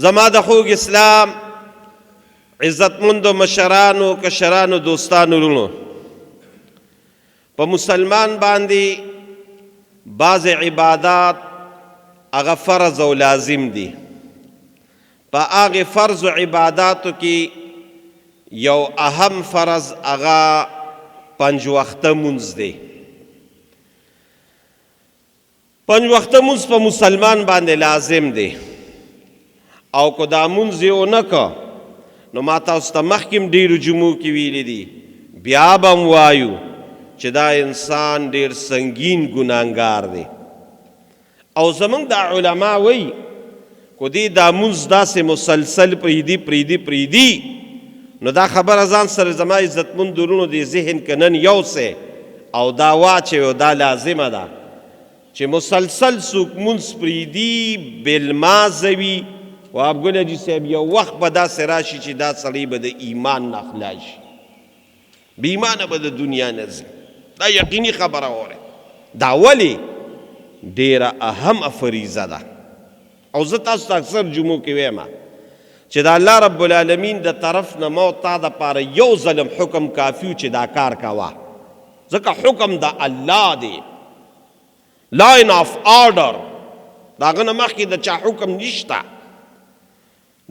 زما د خوږ اسلام عزتمندو مشرانو کشرانو دوستانو ورونو په مسلمان باندې بعض عبادات هغه فرض او لازم دي. په هغه فرض او عباداتو کې یو اهم فرض هغه پنځ وخته مونځ دی. پنځ وخته مونځ په مسلمان باندې لازم دی او که دا مونځ یې ونه که نو ما تاسو ته مخکې ډېرو جمعو کې ویلي دي، بیا به هم وایو چې دا انسان ډېر سنګین ګناهګار دی. او زمونږ دا علما وایي که دې دا مونځ داسې مسلسل پرېږدي نو دا خبره ځان سره زما عزتمند ورونو دې ذهن که نن یوسې او دا واچوي او دا لازمه ده چې مسلسل څوک مونځ پرېږدي بالمازه وي وهاب ګل حاجي صاحب یو وخت به داسې راشي چې دا سړی به د ایمان نه خلا شي، بې ایمانه به د دنیا نه ځي. دا یقیني خبره وره. دا ولې ډېره اهمه فریضه ده او زه تاسو ته اکثر جمعو کې ویم چې د الله رب العالمین د طرف نه ما تا دپاره یو ظلم حکم کافي چې دا کار کوه، ځکه حکم د الله دی، لاین آف آرډر، د هغه نه مخکې د چا حکم نشته،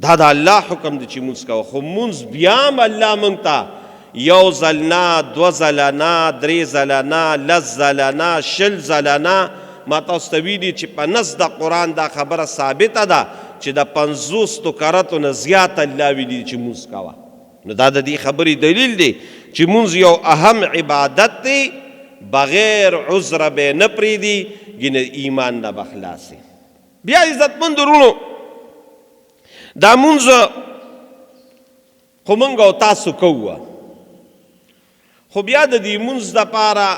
دا د الله حکم دی چې مونځ کوه. خو مونځ بیا هم الله موږ ته یو ځل نه، دوه ځله نه، درې ځله نه، لس ځله نه، شل ځله نه. ما تاسو ته ویلي چې په نص د قرآن دا خبره ثابته ده چې د 50 کرتو نه زیات الله ویلي چې مونځ کوه. نو دا د دې خبرې دلیل دی چې مونځ یو اهم عبادت دی، بغیر عذره به نه پرېږدي، ګینه ایمان نه به خلاصي. بیا عزتمند ورونو دا مونځ خو موږ او تاسو کوو، خو بیا د دې مونځ دپاره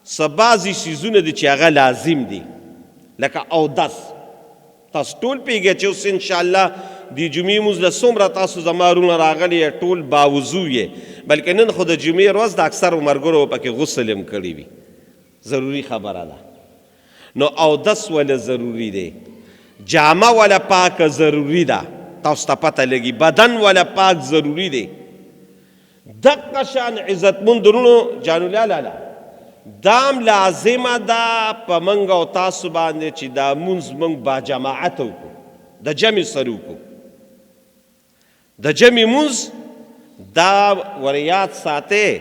څه بعضې څیزونه دي چې هغه لازم دي، لکه اودس. تاسو ټول پوهېږئ چې اوس انشاءالله د جمعې مونځ له څومره تاسو زما وروڼه راغلي یې ټول باوضو یې، بلکې نن خو د جمعې ورځ د اکثرو ملګرو پکې غسل هم کړی وي، ضروري خبره ده. نو اودس ولې ضروري دی، جامه ولا پاک ضروری ده، تاسو ته پته لګي، بدن ولا پاک ضروری دی. دقه شان عزتمند ورونو جانو لالا دام لازمه ده په موږ او تاسو باندې چې دا مونځ موږ با جماعت وکړو، د جمع سره وکړو. د جمع مونځ دا وریاد ساتئ،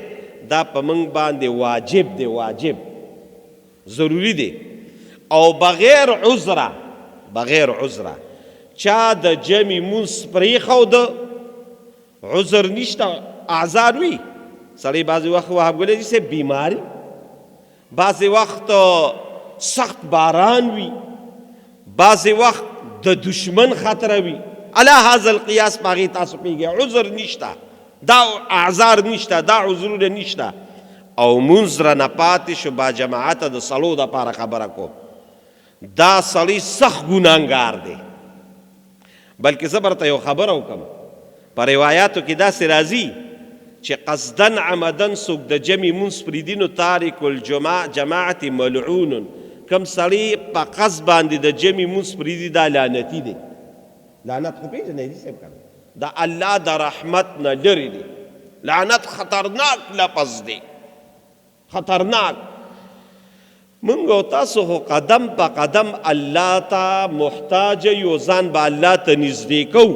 دا په موږ باندې واجب دی، واجب ضروری دی. او بغیر عذره چا د جمع مونځ پرېښود، عذر نشته، اعذار وي. سړی بعضې وخت وهاب ګل حاجي صاحب بیمار وي، بعضې وخت سخت باران وي، بعضې وخت د دشمن خطره وي، علی هذا القیاس په هغې تاسو پوهېږئ عذر نشته، دا اعذار نشته، دا عذرونه نشته. او مونځ رانه پاتې شو با جماعته د سړو دپاره خبره کوم، دا سړی سخت ګناهګار دی. بلکې زه برته یو خبره وکړم، په روایاتو کې داسې راځي چې قصدن عمدن څوک د جمع مونځ پرېږدي نو تارک الجماعت ملعون، کم سړی په قصد باندې د جمع مونځ پرېږدي دا لعنتي دی. لعنت خو پېژنئ حاجي صاحب کنه، د الله د رحمت نه لرې دی. لعنت خطرناک لفظ دی، خطرناک. موږ او تاسو خو قدم په قدم الله ته محتاج یو، ځان به الله ته نږدې کوو،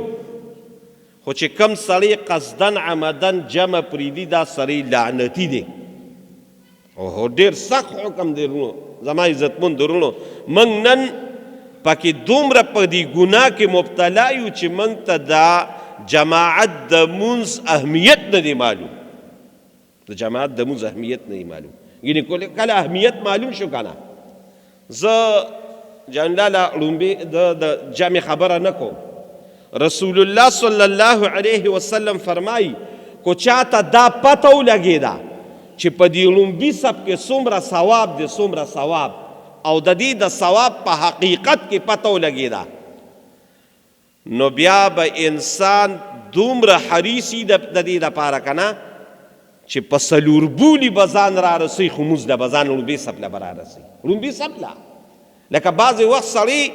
خو چې کم سړی قصدن عمدن جمع پرېږدي دا سړی لعنتي دی. او ډېر سخت حکم دی ورونو، زما عزتمند ورونو. موږ نن پکې دومره په دې ګناه کې مبتلا یو چې موږ ته دا جماعت د مونځ اهمیت نه دی معلوم، د جماعت د مونځ اهمیت نه دی معلوم. یعنی کله اهمیت معلوم شو کنه. زه جانلاله لومبې د جمع خبره نه کوم. رسول الله صلی الله علیه وسلم فرمایي کو چاته دا پته ولګېده چې په دې لومبي سب کې څومره ثواب دی، څومره ثواب، او د دې د ثواب په حقیقت کې پته ولګېده، نو بیا به انسان دومره حریصي د دې دپاره که نه چې په څلور بولي به ځان را رسوي، خو مونځ له به ځان لومبي سپله به را رسوي، لومبي سپله. لکه بعضې وخت سړی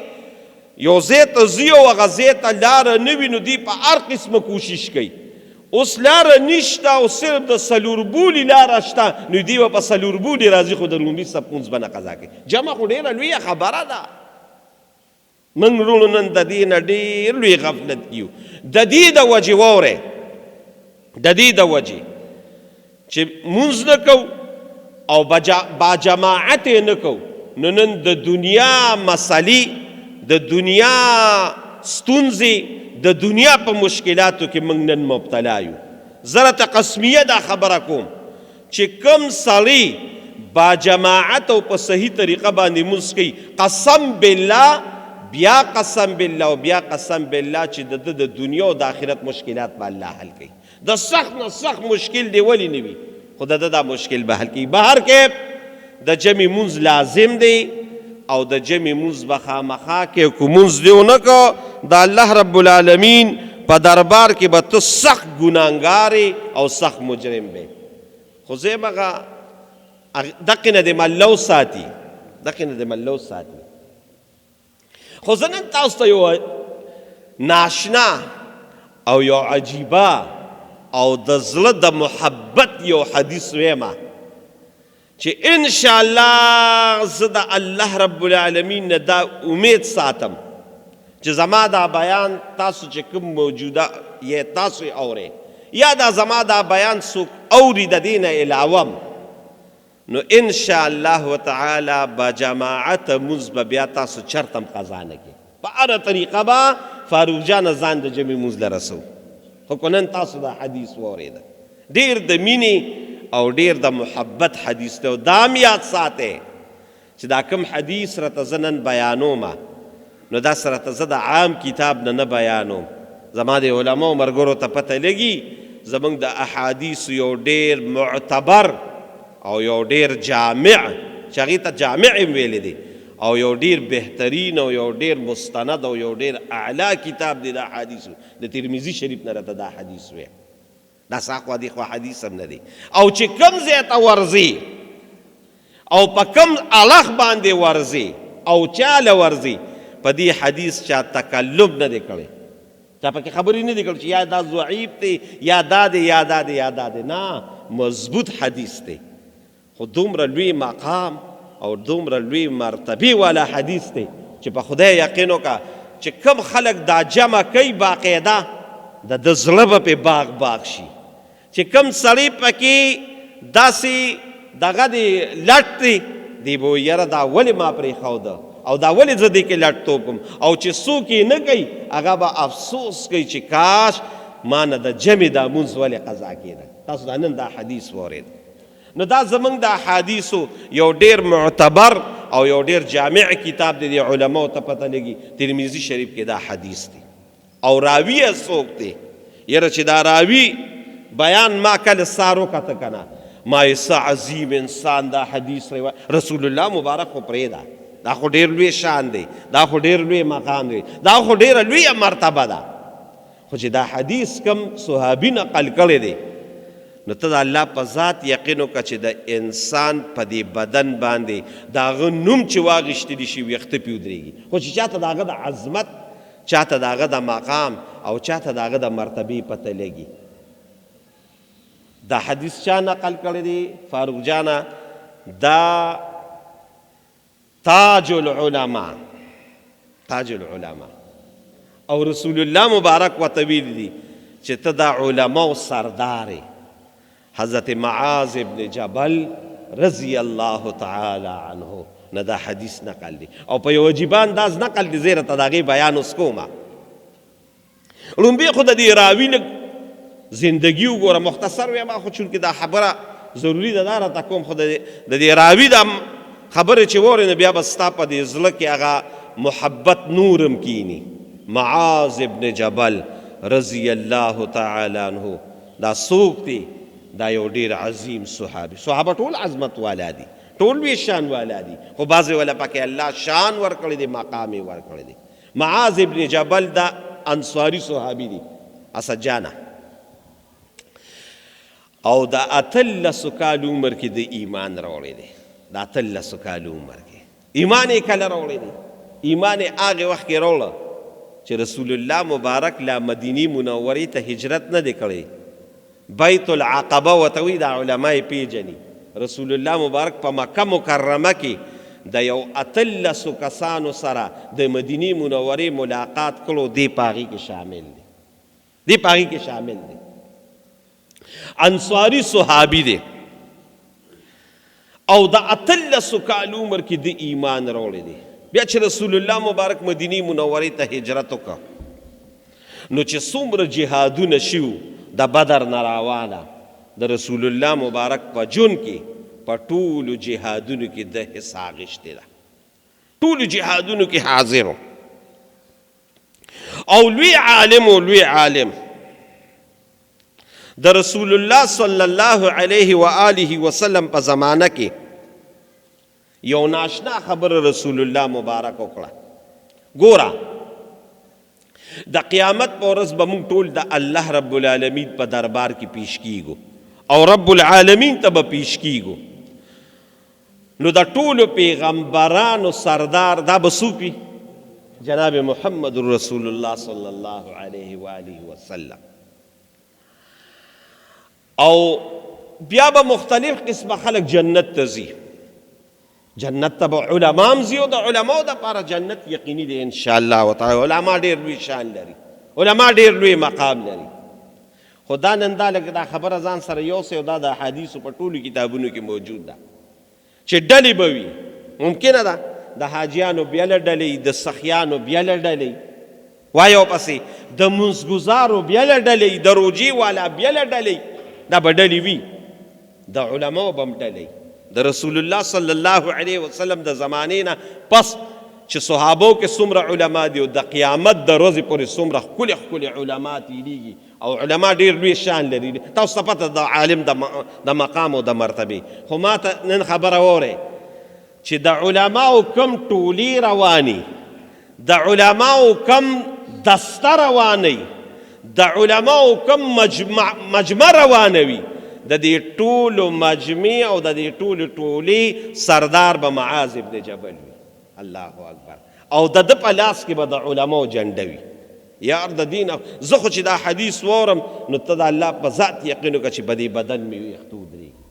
یو ځای ته ځي او هغه ځای ته لاره نه وي نو دوی په هر قسمه کوشش کوي. اوس لاره نشته او صرف د څلوربولي لاره شته نو دوی به په څلوربولي راځي خو د لومړي صف لمونځ به نه قضا کوي. جمع خو ډېره لویه خبره ده. موږ وروڼو نن د دې نه ډېر لوی غفلت کیو. د دې د وجې واورئ، د دې د وجې چې مونځ نه کوو او با جماعت یې نه کوو نو نن د دنیا مسلې، د دنیا ستونزې، د دنیا په مشکلاتو کې موږ نن مبتلا یو. زه راته قسمیه دا خبره کوم چې کوم سړی با جماعت او په صحیح طریقه باندې مونځ کوي، قسم بالله بیا قسم بالله او بیا قسم بالله چې د دنیا او د آخرت مشکلات به الله حل کوي. د سخت نه سخت مشکل دی ولې نه وي خو د دا مشکل به حل کوي. بهر کې د جمع مونځ لازم دی او د جمع مونځ به خامخا کې که مونځ دی ونه که د الله رب العالمین په دربار کې به ته سخت ګناهګار او سخت مجرم بی. خو زیم هغه دقې نه د ملو ساتي، دقې نه د ملو ساتي. خو زه نن تاسو ته یو ناشنا او یو عجیبه او د زړه د محبت یو حدیث ویمه چې انشاءالله زه د الله رب العالمین نه دا امید ساتم چې زما دا بیان تاسو چې کوم موجوده یا تاسو یې اورئ یا دا زما دا بیان څوک اوري د دې نه علاوه نو انشاءالله تعالی با جماعت مونځ به بیا تاسو چرته هم قضا نه کړي. په هره طریقه به فاروق جانه ځان د جمع مونځ له رسو. خو که نن تاسو دا حدیث واورېده ډېر د مینې او ډېر د محبت حدیث دی او دا هم یاد ساتئ چې دا کوم حدیث راته زه نن بیانومه نو دا راته زه د عام کتاب نه بیانوم. زما د علماو ملګرو ته پته لګي زموږ د احادیثو یو ډېر معتبر او یو ډیر جامع چې هغې ته جامع هم ویلی دی او یو ډیر بهترین او یو ډیر مستند او یو ډیر اعلی کتاب دی د احادیثو د ترمذي شریف نه راته دا حدیث وی. دا ساخوا دی خو حدیث هم نه دی. او چې کوم ځای ته ورځي او په کوم الخ باندې ورځي او چاله ورځي په دې حدیث چا تکلم نه دی کړی، چا پکې خبرې نه دی کړی چې یا دا ضعیف دی یا دا دی یا دا دی یا دا دی. نه، مضبوط حدیث دی خو دومره لوی مقام او دومره لوی مرتبه والا حدیث دی چې په خدای یقین وکړه چې کم خلک دا جمع کوي باقاعده د زړه به پې باغ باغ شي. چې کم سړی پکې داسې دغه دی لټ دی دی به یاره دا ولې ما پرېښوده او دا ولې زه دې کې لټتوب کوم او چې څوک یې نه کوي هغه به افسوس کوي چې کاش ما نه د جمع دا مونځ ولې قضا کېده. تاسو دا نن دا حدیث واورېد نو دا زمونږ د احادیثو یو ډیر معتبر او یو ډیر جامع کتاب دی. د علماو ته پته لګي ترمذي شریف کې دا حدیث دی او راوی یې څوک دی. یاره چې دا راوی بیان ما کله سارو کته کنه ما یې څه عظیم انسان دا حدیث رسول الله مبارک خو پرېږده، دا خو ډیر لوی شان دی، دا خو ډیر لوی مقام دی، دا خو ډیره لویه مرتبه ده. خو چې دا حدیث کم صحابي نقل کړی دی نو ته د الله په ذات یقین وکړه چې د انسان په دې بدن باندې د هغه نوم چې واغېښتلی شي ویښته پې ودرېږي. خو چې چاته د هغه د عظمت، چاته د هغه د مقام او چاته د هغه د مرتبې پته لګي. دا حدیث چا نقل کړی دی؟ فاروق جانه دا تاج العلماء، تاج العلماء او رسول الله مبارک ورته ویلي دي چې ته د علماو سردار حضرت معاذ ابن جبل رضی الله تعالی عنه نه دا حدیث نقل دی او په یو عجیبه انداز نقل دی. زه راته د هغې بیان اوس کومه. لومبې خو د دې راوي لږ زندګي وګوره، مختصر ویم خو چونکې دا خبره ضروري ده دا راته کوم. خو د دې راوي دا خبرې چې واورې نو بیا به ستا په دې زړه کې هغه محبت نورم کینی. معاذ ابن جبل رضی الله تعالی عنه دا څوک دی؟ دا یو ډیر عظیم صحابي. صحابه ټول عظمت والا دي، ټول لوی شان والا دي، خو بعضې والا پکې الله شان ورکړی دی، مقام یې ورکړی دی. معاذ ابن جبل دا انصاري صحابي دی، اسدجانه او دا 18 کال عمر کې د ایمان راوړی دی. دا 18 کال عمر کې ایمان یې کله راوړی دی؟ ایمان یې هغې وخت کې راوړه چې رسول الله مبارک لا مدینې منورې ته هجرت نه دی کړی. بیت العقبه ورته وایي، دا علما یې پیژني. رسول الله مبارک په مکه مکرمه کې د یو 18 کسانو سره د مدینې منورې ملاقات کړو. دی په هغې کې شامل دی، دی په هغې کې شامل دی. انصاري صحابي دی او د 18 کال عمر کې د ایمان راوړی دی. بیا چې رسول الله مبارک مدینې منورې ته هجرت وکړه نو چې څومره جهادونه شوي د بدر نه راواله د رسول الله مبارک په ژوند کې په ټولو جهادونو کې د حصه اخیستې ده، ټولو جهادونو کې حاضر و او لوی عالم و لوی عالم د رسول الله صلی الله علیه و آله وسلم په زمانه کې یو ناشنا خبر رسول الله مبارک وکړه. ګوره د قیامت په ورځ به موږ ټول د الله رب العالمین په دربار کې پیش کیږو او رب العالمین ته به پیش کیږو. نو د ټولو پیغمبرانو سردار دا به څوک وي؟ جناب محمد رسول الله صلی الله علیه و آله وسلم. او بیا به مختلف قسمه خلک جنت ته ځي. جنت ته به علما هم ځي او د علماو دپاره جنت یقیني دی انشاءالله وتعالی. علما ډېر لوی شان لري، علما ډېر لوی مقام لري. خو دا نن دا لږ دا خبره ځان سره یوسئ او دا د احادیثو په ټولو کتابونو کې موجود ده چې ډلې به وي. ممکنه ده د حاجیانو بیله ډلې، د سخیانو بیله ډلې، وایو پسې د منځګزارو بیله ډلې، د روجې والا بیله ډلې، دا به ډلې وي. د علماو به هم ډلې. د رسول الله صلی الله علیه وسلم د زمانې نه پس چې صحابو کې څومره علما دي او د قیامت د ورځې پورې څومره ښکلې ښکلې علما تېرېږي او علما ډېر لوی شان لري. تاسو ته پته د عالم د مقام او د مرتبې. خو ما ته نن خبره واورئ چې د علماو کم ټولي رواني، د علماو کم دسته رواني، د علماو کم مجمع روانوي، د دې ټولو مجمع او د دې ټولو ټولي سردار به معاذ ابن جبل وي. الله اکبر. او د ده په لاس کې به د علماو جنډه وي. یار د دین زه خو چې دا حدیث واورم نو ته د الله په ذات یقین وکړه چې په دې بدن مې ویښته ودرېږي.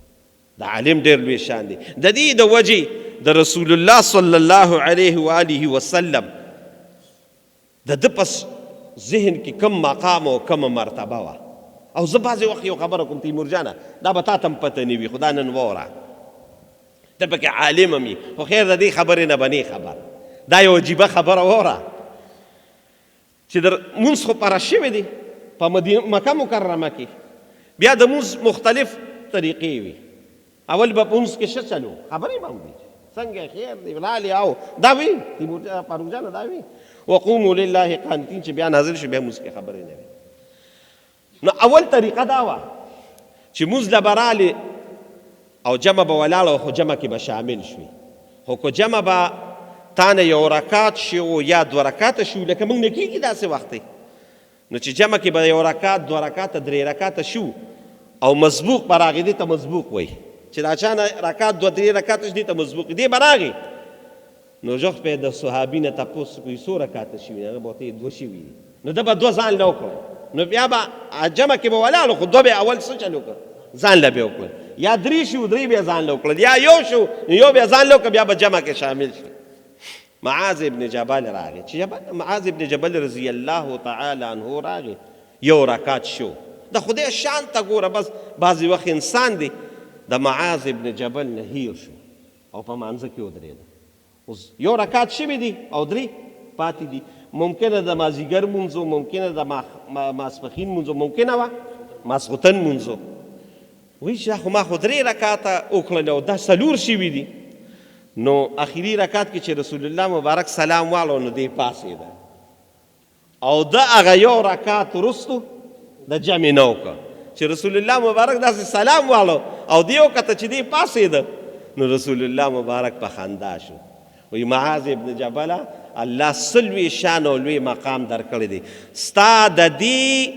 د عالم ډېر لوی شان دی. د دې د وجې د رسول الله صلی الله علیه و آله وسلم د ده په ذهن کې کم مقام او کم مرتبه وه. او زه بعضې وخت یو خبره کوم تیمور جانه، دا به تا ته هم پته نه وي، خو دا نن واوره، ته پکې عالم هم یې، خو خیر د دې خبرې نه به نه خبر. دا یو عجیبه خبره واوره چې د مونځ خو پره شوی دی په مکه مکرمه کې. بیا د مونځ مختلف طریقې وي. اول به په مونځ کې ښه چلو، خبرې به هم وي څنګه خیر دی ولالې او دا وي تیمور فاروق جانه دا وي وقوموا لله قانتین چې بیا نازل شو بیا مونځ کې خبرې نه وي. نو اول طریقه دا وه چې مونځ له به رالې او جمع به ولاړه خو جمع کې به شامل شوي. خو که جمع به تا نه یو رکات شو یا 2 رکاته شو لکه موږ نه کېږي داسې وخت دی، نو چې جمع کې به 1 رکات 2 رکاته 3 رکاته شو او مسبوق به راغی، دې ته مسبوق وایي چې د چا نه رکات 2-3 رکاته شو دې ته مسبوق دې به راغی. نو ژغ به د صحابي نه تپوس کوي څو رکاته شوي؟ هغه به ورته 2 شوي دي. نو ده به 2 ځان له وکړل. نو بیا به جمع کې به ولاړو خو 2 به اول څه چل وکړ؟ ځان له به وکړل. یا 3 شو 3 بیا ځان له وکړل، یا 1 شو یو بیا ځان له وکړ، بیا به جمع کې شامل شو. معاذ ابن جبل راغی. چې معاذ ابن جبل رضی الله تعالی عنه راغی، 1 رکات شو. د خدای شان ته ګوره. بس بعضې وخت انسان دی د معاذ ابن جبل نه هیر شو او په مانځه کې ودرېده. اوس 1 رکات شوي دي او 3 پاتې دي. ممکنه د مازدیګر مونځ و، ممکنه د ماسپښین مونځ و، ممکنه وه ماسخوتن مونځ و. وایي چې خو ما خو 3 رکاته وکړل او دا 4 شوي دي. نو اخري رکات کې چې رسول الله مبارک سلام واړو نو دی پاسېده او د هغه 1 رکات وروستو د جمع نه وکړه چې رسول الله مبارک داسې سلام واړو او دی وکته چې دی پاسېده نو رسول الله مبارک په خندا شو. وی معاذ ابن جبله الله سلوی شان او لوی مقام درکړی دی. ستا د دې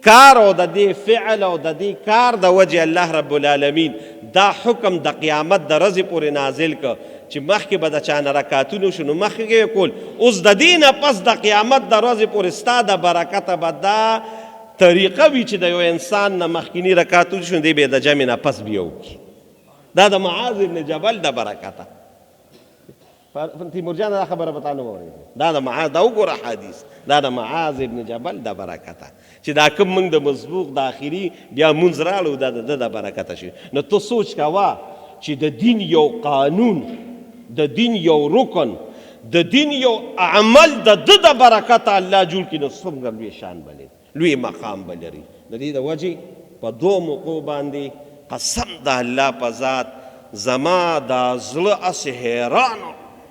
کار او د دې فعل او د دې کار د وجې الله رب العالمین دا حکم د قیامت د ورځې پورې نازل که چې مخکې به د چا نه رکاتونه شو نو مخکې یې کول، اوس د دې نه پس د قیامت د ورځې پورې ستا د برکته به دا طریقه وي چې د یو انسان نه مخکیني رکاتونه شو دی به د جمع نه پس بیا وکړي. دا د معاذ ابن جبل د برکته. تیمور جان دا خبره به تا نه واورېده، دا د معاذ دا وګوره حدیث، دا د معاذ ابن جبل د برکته چې دا کوم موږ د مسبوق د آخري بیا مونځ راړو دا د ده د برکته شي. نو ته سوچ کوه چې د دین یو قانون، د دین یو رکن، د دین یو عمل د ده د برکته الله جوړ کړي نو څومره لوی شان به لري، لوی مقام به لري. د دې د وجې په دوه موقعو باندې قسم د الله په ذات زما دا زړه هسې حیران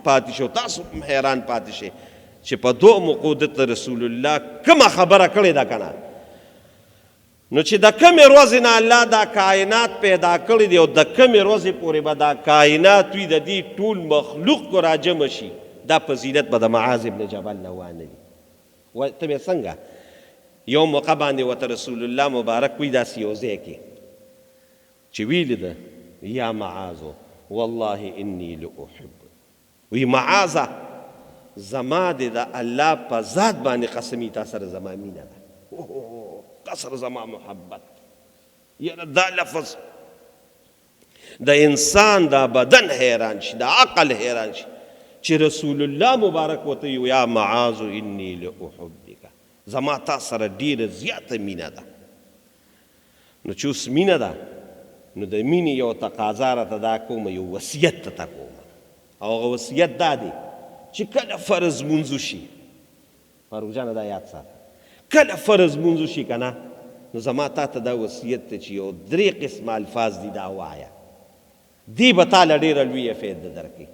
پاتې شو، تاسو هم حیران پاتې شئ چې په دوه موقعو دته رسول الله کومه خبره کړې ده که نه. نو چې د کمې ورځې نه الله دا کائنات پیدا کړی دی او د کمې ورځې پورې به دا کائنات وي د دې ټول مخلوق کو راجمع شي، دا فضیلت به د معاذ ابن جبل نه وانه وي. ته بیا څنګه یو موقع باندې ورته رسول الله مبارک وي داسې یو ځای کې چې ویلې ده یا معاذو والله انی لاحب، وی معاذه زما دې د الله په ذات باندې قسمی تا سره زما مینه ده، قصر زما محبت. یاره دا لفظ د انسان دا بدن حیران شي، د عقل حیران شي چې رسول الله مبارک ورته یا معاذ انی لاحبک، زما تا سره ډیره زیاته مینه ده. نو چې اوس مینه ده نو د مینې یو تقاضا راته دا کوم، یو وصیت ته کوم، او هغه وصیت دا دی چې کله فرض منځو شي، فاروق جانه دا یاد ساته، کله فرض منځو شي که نه نو زما تا ته دا وصیت دی چې یو 3 قسمه الفاظ دي دا وایه، دی به تاله ډېره لویه فایده درکړي.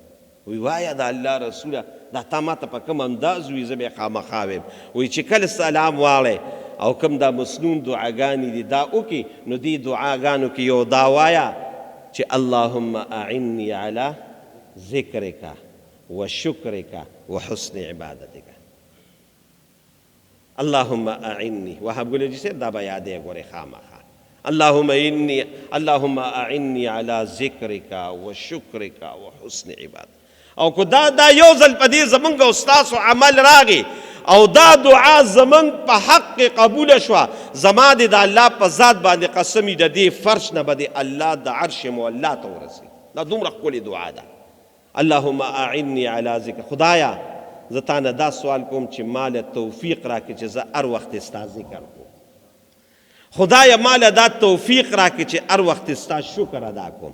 وی وایه د الله رسوله دا تا ما ته په کوم انداز وي زه به یې خامخا ویم. وی چې کله سلام واړی او کوم دا مسنون دعاګانې دي دا وکړي نو دې دعاګانو کې یو دا وایه چې اللهم اعني علی ذکرک وشکرک وحسن عبادتک. اللهم اعني، وهاب ګل جی صاحب دا به یادې ګورې خامخا، اللهم اعني علی ذکرک وشکرک وحسن عبادتک. او که دا یو ځل په دې زمونږ او ستاسو عمل راغی او دا دعا زمونږ په حق قبوله شوه، زما دې د الله په ذات باندې قسم د دې فرش نه به د الله د عرش مولا ته ورسي. دا دومره ښکلې دعا ده. اللهم اعني علی ذکر. خدایا زه تا نه دا سوال کوم چې مال توفیق راکړي چې زه هر وخت ستا ذکر کوم. خدایا مال دا توفیق راکړي چې هر وخت ستا شکر ادا کوم.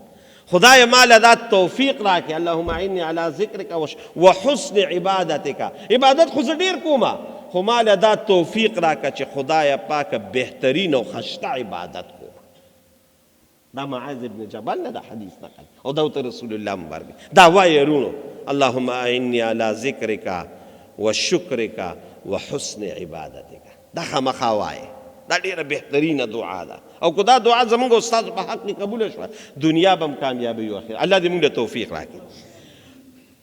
خدای مال دا توفیق راکړي. اللهم اعني علی ذکرک وحسن عبادتک. عبادت خو زه ډېر کومه خو مال دا توفیق راکړه چې خدای پاکه بهترین او خشته عبادت کوم. دا معاذ ابن جبل نه دا حدیث نقل او دا ورته رسول الله مبارک دا وایي رونو. اللهم اعني علی ذکرک وشکرک وحسن عبادتک. دا خامخا وایي، دا ډیره بهترینه دعا ده. او که دا دعا زمونږ استاد په حق کې قبوله شوه دنیا به هم کامیابي او اخر الله دې موږ ته توفیق راکړي.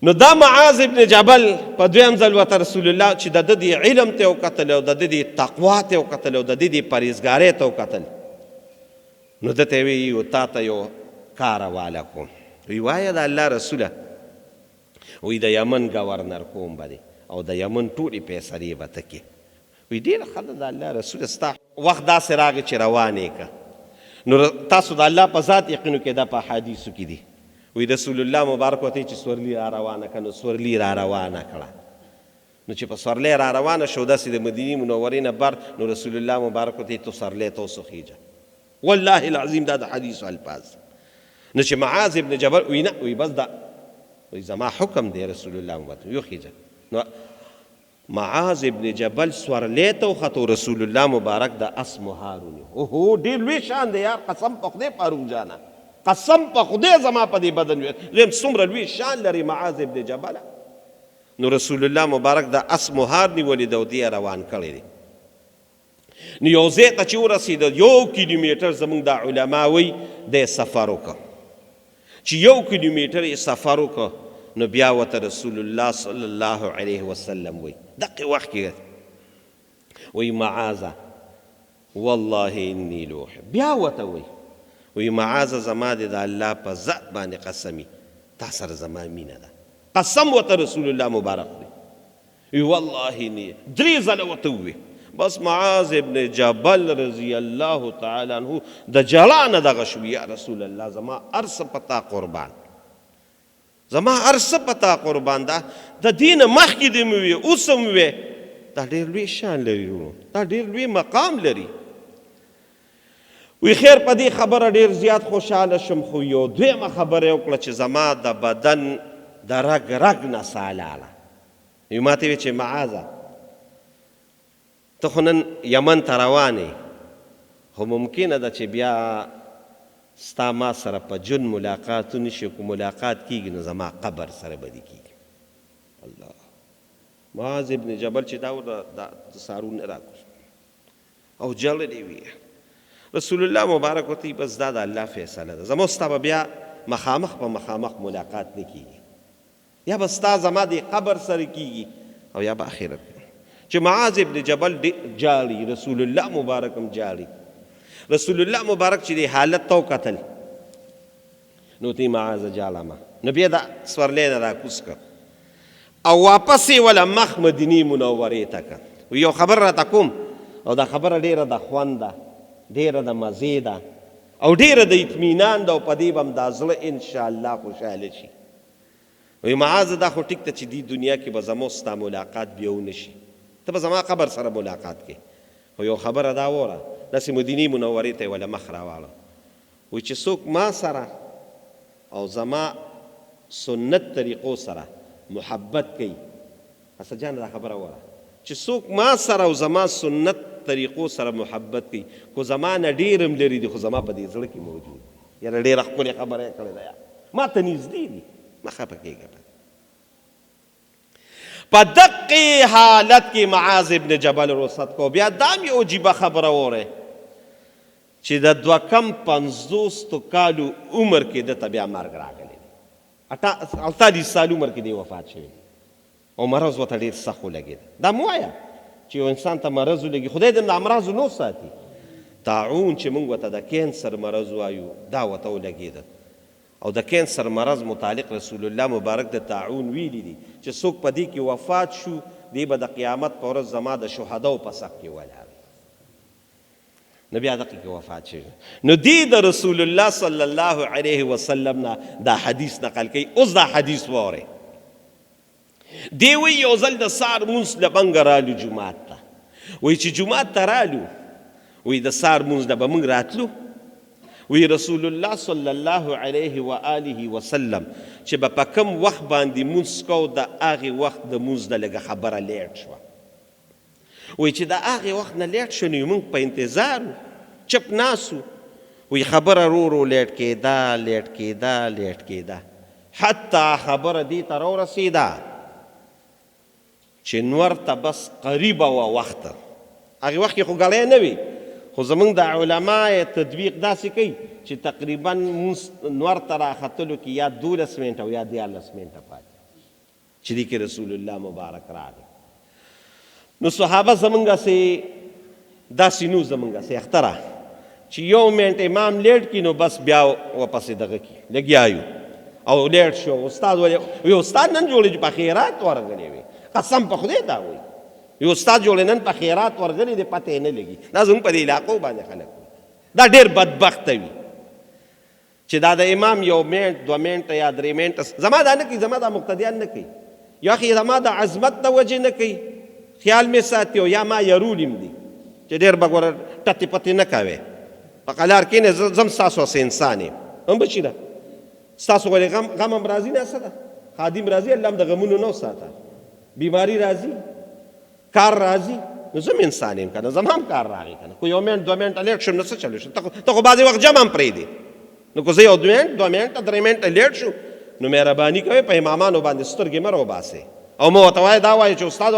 نو دا معاذ ابن جبل په دویم ځل ورته رسول الله چې د ده دې علم ته وکتل او د ده دې تقوا ته وکتل او د ده دې پرهیزګارۍ ته وکتل نو ده ته یې ویي تا ته یو کار حواله کوم. وی وایه د الله رسوله، وی د یمن گورنر کوم به دی او د یمن ټولې فیصلې به ته کې. وی ډېره ښه ده د الله رسوله ستا وخت داسې راغی چې روان یې که نو تاسو د الله په ذات یقینو کې دا په احادیثو کې دي. وی رسول الله مبارک ورته چې سورلي را روانه کړه نو سورلي را روانه کړه. نو چې په سورلۍ را روانه شو داسې د مدینې منورې نه بر نو رسول الله مبارک ورته تو سورلۍ ته وسخیږه. والله العظیم دا د حدیثو الفاظ. نو چې معاذ ابن جبل وی نه وی بس دا وی زما حکم دی رسول الله مبارک یوخیږه. نو معاذ ابن جبل سورلۍ ته وختو رسول الله مبارک د اس مهار ونیو. اوهو ډېر لوی شان دی یار، قسم په خدای فاروق جانه، قسم په خدای زما په دې بدن ویم څومره لوی شان لري معاذ ابن جبل. نو رسول الله مبارک د اس مهار نیولې ده او دې روان کړی دی. نو یو ځای ته چې ورسېده 1 کیلومیټر زموږ دا علما وایي دی سفر وکړه. چې 1 کیلومیټر یې سفر وکړه نو بیا ورته رسول الله صلی الله علیه وسلم وایي دقې وخت کې وایي معاذه والله انی لأحب. بیا ورته وی معاذ زما د الله په ذات باندې قسمی تا سره زما مینه ده. قسم ورته رسول الله مبارک دی. والله انی درې ځله ورته ووی. بس معاذ ابن جبل رضی الله تعالی عنه د جلا نه دغه شو، یا رسول الله زما ارس پتا قربان، زما ارس پتا قربان. دا د دین مخکې دې مې وی اوس هم وی دا ډېر لوی شان لري، دا ډېر لوی مقام لري. وی خیر په دې خبره ډېر زیات خوشحاله شم، خو یو دویمه خبره یې وکړه چې زما د بدن د رګ رګ نه ساه لاړه. وی ما ته وی چې معاذه ته خو نن یمن ته روان یې، خو ممکنه ده چې بیا ستا ما سره په جون ملاقات ونشي، کو ملاقات کېږي نو زما قبر سره به دې کېږي. الله معاذ ابن جبل چې دا د سارونه راکوز او جلدې وی رسول الله مبارک ورته بس دا د الله فیصله ده، زما ستا به بیا مخامخ په مخامخ ملاقات نه کېږي، یا به ستا زما د قبر سره کېږي او یا به آخرت. چې معاذ ابن جبل جاړي، رسول الله مبارک هم جاړي. رسول الله مبارک چې د حالت ته وکتل نو ته معاذ جاړه، نو بیا دا سورلی نه راکوز کړ او واپس یې وله مخ مدینې منورې ته کړ. یو خبر راته کوم او دا خبره ډېره د خوند ده، ډېره د مزې ده او ډېره د اطمینان ده او په دې به هم دا زړه انشاءالله خوشحاله شي. وی معاذ دا خو ټیک ته چې دې دنیا کې به زما ستا ملاقات بیا ونه شي، ته به زما قبر سره ملاقات کې. خو یو خبره دا وره داسې مدینې منورې ته یې وله مخ راواړه. وی چې څوک ما سره او زما سنت طریقو سره محبت کوي، حسن جان دا خبره وره چې څوک ما سره او زما سنت طریقو سره محبت کوي، خو زما نه ډېر هم لرې دي خو زما په دې زړه کې موجود، یاره ډېره ښکلې خبره یې کړې ده، ما ته نږدې دي، مه خفه کېږه. په دقې حالت کې معاذ ابن جبل رخصت کو. بیا دا هم یو عجیبه خبره وره چې د 250 کالو عمر کې دته بیا مرګ راغلی، 48 سال عمر کې دی وفات شوی او مرض ورته ډېر سخت ولګېده. دا مو وایه چې یو انسان ته مرض ولګي، خدای دې د امراضو نو ساتي. طاعون چې موږ ورته د کینسر مرض وایو دا ورته ولګېده او د کینسر مرض متعلق رسول الله مبارک د طاعون ویلي دي چې څوک په دې کې وفات شو دی به د قیامت په ورځ زما د شهداو په صف کې ولاړ نو بیا دقیقه کې وفات شوی. نو دی د رسول الله صلی الله علیه وسلم نه دا حدیث نقل کوي. اوس دا حدیث واره دی وی یو ځل د سار مونځ له بنګه رالو جومات ته، وی چې جومات ته رالو وی د سار مونځ نه به موږ راتلو، وی رسول الله صلی الله علیه و آله وسلم چې به په کوم وخت باندې مونځ کو د هغې وخت د مونځ نه لږه خبره لیټ شوه. وی چې د هغې وخت نه لیټ شو نو موږ په انتظار چپ ناسو، وی خبره رو رو لیټ کېده حتی خبره دې ته راورسېده چې نور ته بس قریبه وه وخت. هغې وخت کې خو ګړی نه وي، خو زمونږ د علما تطبیق داسې کوي چې تقریبا نور ته راختلو کې یا 12 منټه او یا 14 منټه پاتې چې دې کې رسول الله مبارک راغی. نو صحابه زمونږسې داسې نو زمونږسې اختره چې یو منټ امام لیټ کړي نو بس بیا ورپسې دغه کړي لګیا یو او لیټ شو. استاد وی استاد نن جوړې چې په خیرات ورغلی وي، قسم په خدای دا وایي یو استاد جوړې نن په خیرات ورغلی دی پته یې نه لګي. دا زموږ په دې علاقو باندې خلک دا ډېر بدبخته وي چې دا د امام یو منټ 2 منټه یا 3 منټه زما دا نه کوي، زما دا مقتدیان نه کوي، یا اخي زما د عظمت د وجې نه کوي، خیال مې ساتي او یا ما یرولیم دي چې ډېر به ګوره ټتې پتې نه کوې په قلار کښېنې زم ستاسو هسې انسان یم هم بچي ده ستاسو ولې غم هم راځي نه څه ده خادم راځي الله هم د غمونو نه وساته، بیماری راځي کار راځي نو زم انسان یم که نه زما هم کار راغی که نه خو یو منټ 2 منټه لیټ شم نو څه چلو شو ته خو بعضې وخت جمع هم پرېږدې نو که زه یو 2 منټه 3 منټه لیټ شو نو مهرباني کوئ په امامانو باندې سترګې مه راوباسئ او مه ورته وایه دا وایه چې استاد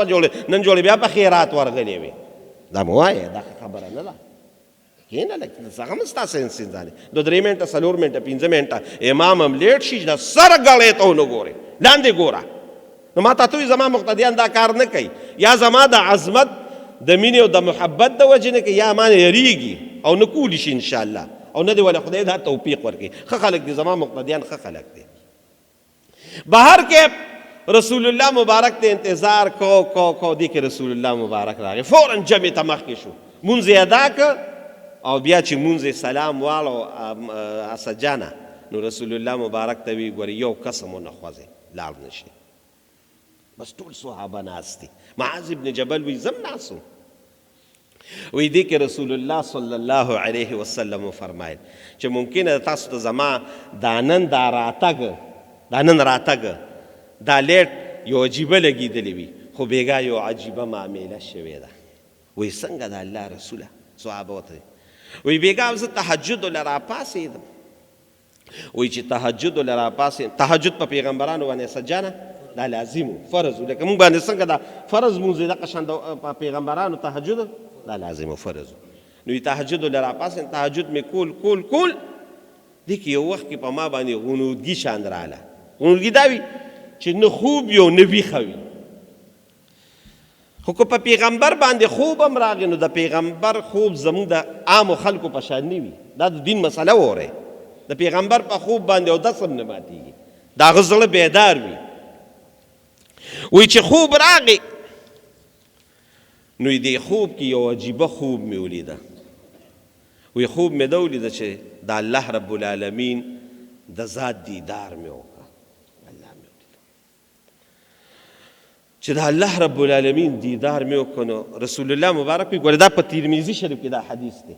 نن جوړې بیا په خیرات ورغلی وې دا مه وایه دا خبره نه ده کښېنه لږ څه هم ستاسو انسان دی 2-3 منټه 4 منټه 5 منټه امام هم لیټ شي د سره ګړۍ ته ونه ګورې لاندې ګوره. نو ما ته وایي زما مقتدیان دا کار نه کوي، یا زما د عظمت د مینې او د محبت د وجې نه که یا مانه یریږي او نه کولی شي انشاءالله او نه دې ولا خدای دا توفیق ورکړي. ښه خلک دي زما مقتدیان ښه خلک دي. بهر کې رسول الله مبارک ته انتظار کو دی کې رسول الله مبارک راغی، فوراً جمع ته مخکې شو، مونځ یې ادا که او بیا چې مونځ یې سلام واړو اسد جانه نو رسول الله مبارک ته وی ګورې یو قسم ونه خوځې لاړ نه شي. بس ټول صحابه ناست دي. معاذ ابن جبل وی زم ناست وی دی کې رسول الله صلی الله علیه وسلم فرمایل چې ممکنه تاسو ته زما دا نن راتګ دا لیټ یو عجیبه لګېدلې وي خو بېګا یو عجیبه معامله شوې ده. وی څنګه د الله رسوله؟ صحابه ورته وی بېګا زه تهجد له راپاڅېدم. وی چې تهجد له راپاڅېدم، تهجد په پیغمبرانو باندې سجانه دا لازم و، فرض و، لکه موږ باندې څنګه دا فرض مونځ دی دغه شان په پیغمبرانو تهجد دا لازم و، فرض و. نو تهجد له راپاڅېدم، تهجد مې کول دې کې یو وخت کې په ما باندې غنودګي شان راغله. غنودګي دا وي چې نه خوب یو نه ویښه وي. خو که په پیغمبر باندې خوب هم راغی نو د پیغمبر خوب زموږ د عامو خلکو په شان نه وي. دا د دین مسله وره، د پیغمبر په خوب باندې اودس هم نه ماتېږي، د هغه زړه بیدار وي. وی چې خوب راغی نو دې خوب کې یو عجیبه خوب مې ولیده. وی خوب مې دا ولیده چې د الله رب العالمین د ذات دیدار مې وکړه. الله مې ولیده چې د الله رب العالمین دیدار مې وکړه. نو رسول الله مبارک وی ګوره دا په ترمذي شریف کې دا حدیث دی.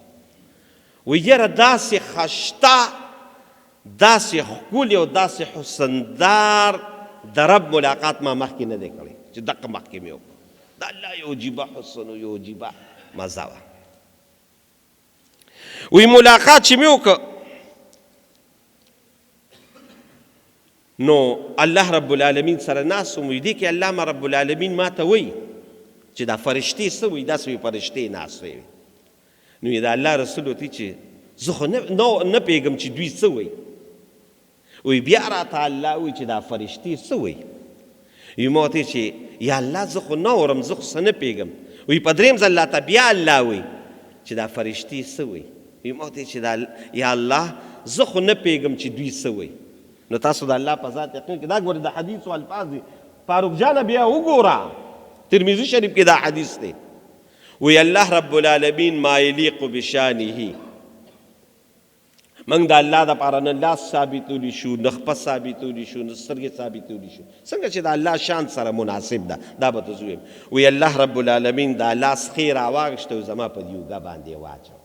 وی یاره داسې خشته، داسې ښکلې او داسې حسندار د رب ملاقات ما مخکې نه دی کړی چې دقه مخکې مې وکړه. د الله یو عجیبه حسن و یو عجیبه مزه وه. وی ملاقات چې مې وکړه نو الله رب العالمین سره ناست وم. وی دې کې علامه رب العالمین ما ته وی چې دا فرشتې څه وی؟ داسې وی فرشتې ناست وی. نو د الله رسول ورته چې زه خو نه پوهېږم چې دوی څه وی. وی بیا راته الله وی چې دا فرشتې څه وی؟ وی ما ورته چې یا الله زه خو نه اورم، زه خو څه نه پوهېږم. وی په درېیم ځل راته بیا الله وی چې دا فرشتې څه وی؟ وی ما ورته چې دا یا الله زه خو نه پوهېږم چې دوی څه وی. نو تاسو د الله په ذات یقین کې دا ګورئ د حدیثو الفاظ دي. فاروق جانه بیا وګوره ترمذي شریف کې دا حدیث دی. وی الله رب العالمین ما یلیق بشانه، موږ د الله دپاره نه لاس ثابتولی شو، نه خپه ثابتولی شو، نه سترګې ثابتولی شو، څنګه چې د الله شان سره مناسب ده. دا به ته زه ویم. وی الله رب العالمین دا لاس ښې راواغېسته او زما په دې اوږه باندې واچو.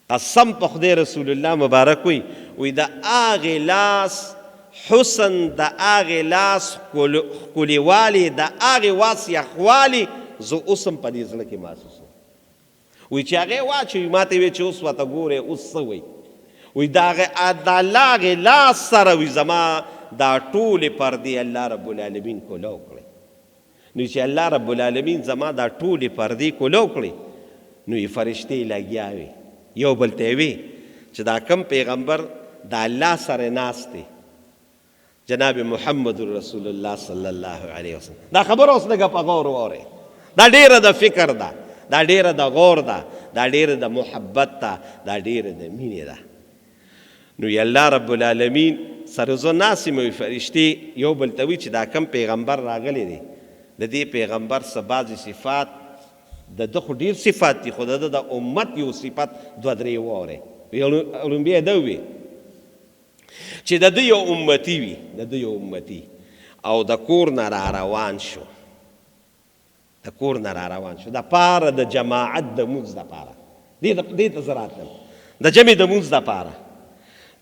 قسم په خدای رسول الله مبارک وی د هغې لاس حسن، د هغې لاس ښکلیوالي، د هغې واس یخوالي زه اوس هم په دې زړه کې محسوسوم. وی چې هغې واچوي ما ته وی چې اوس ورته ګورې اوس څه وی؟ وی د الله هغې لاس سره وی زما دا ټولې پردې الله رب العالمین کولو کړې. نو چې الله رب العالمین زما دا ټولې پردې کولو کړې نو یې فرشتې لګیا وي یو بل ته وی چې دا کم پیغمبر د الله سره ناست دی جناب محمد رسول الله صلی الله علیه وسلم. دا خبر اوس لږه په غور واورئ. دا ډیره د فکر ده، دا ډیره د غور ده، دا ډیره د محبت ده، دا ډیره د مینې ده. نو الله رب العالمین سره زه ناست یم. فرشتې یو بل ته وی چې دا کم پیغمبر راغلی دی د دې پیغمبر څه بعضې صفات د ده خو ډېر صفات دي خو د ده د امت یو صفت دوه درې واورئ. لومبی دا وی چې د ده یو امتي وي، د ده یو امتي او د کور نه را روان شو، د کور نه را روان شو د پاره د جماعت د مونځ دپاره. دې ته زه راتلم د جمع د مونځ دپاره